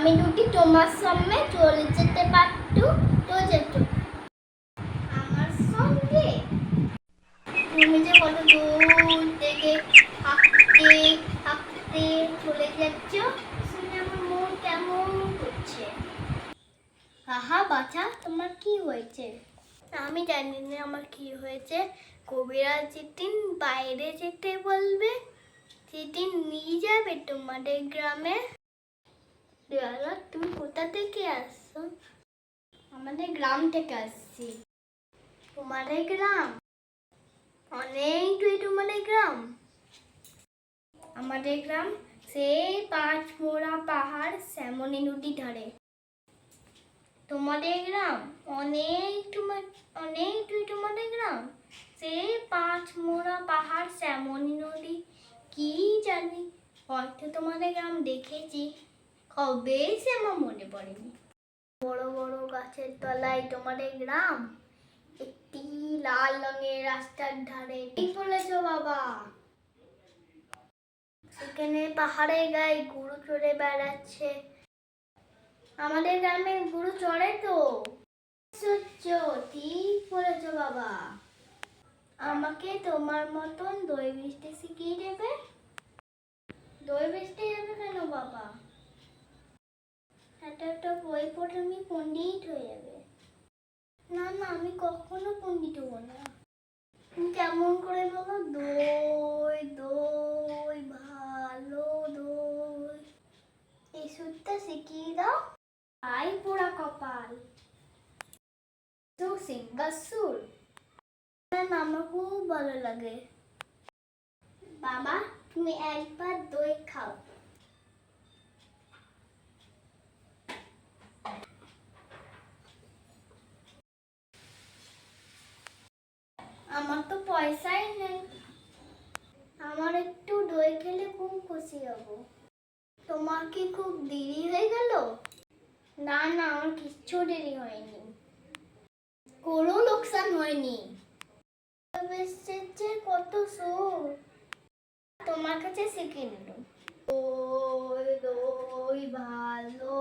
আমি দুটি তোমার সামনে চলে যেতে পারতো তো যেত আমার সঙ্গে। তুমি যে কত দূর থেকে হাঁটতে হাঁটতে চলে যাচ্ছ শুনে আমার মন কেমন করছে। আহা বাছা, তোমার কি হয়েছে? আমি জানি না আমার কি হয়েছে। কবিরাজ যেদিন বাইরে যেতে বলবে সেদিন নিয়ে যাবে তোমাদের গ্রামে। দাদা, তুমি কোথা থেকে আসছো? আমাদের গ্রাম থেকে আসছি। তোমাদের গ্রাম অনেক দূরে। তোমাদের গ্রাম? আমাদের গ্রাম সেই পাঁচমোড়া পাহাড় শ্যামলী নদীর ধারে। তোমাদের গ্রাম অনেক দূরে। তোমাদের গ্রাম সেই পাঁচমোড়া পাহাড় শ্যামলী নদী। কি জানি, হয়তো তোমাদের গ্রাম দেখেছি, কবে সে আমার মনে পড়েনি। বড় বড় গাছের তলায় তোমাদের গ্রাম, একটি লাল রঙের রাস্তার ধারে। ঠিক বলেছো বাবা। সেখানে পাহাড়ের গায়ে গরু চড়ে বেড়াচ্ছে। আমাদের গ্রামে গরু চড়ে তো। সত্য, ঠিক বলেছো বাবা। আমাকে তোমার মতন দই মিষ্টি শিখিয়ে দেবে? দই মিষ্টি যাবে কেন বাবা? একটা বই পড়ে আমি পণ্ডিত হয়ে যাবে। না না, আমি কখনো পণ্ডিত হবো না। তুমি কেমন করে বলো? দই দই ভালো দই, এই সুরটা শিখিয়ে দাও। আই পোড়া কপাল, তো সিঙ্গার সুর। আমার খুব ভালো লাগে। বাবা, তুমি একবার দই খাও। আমার তো পয়সাই নেই। আমার একটু দই খেলে খুব খুশি হব। তোমার কি খুব দেরি হয়ে গেল? না না, আমার কিচ্ছু দেরি হয়নি, কোনো লোকসান হয়নি। কত সুর তোমার কাছে শিখে নিল। দই দই ভালো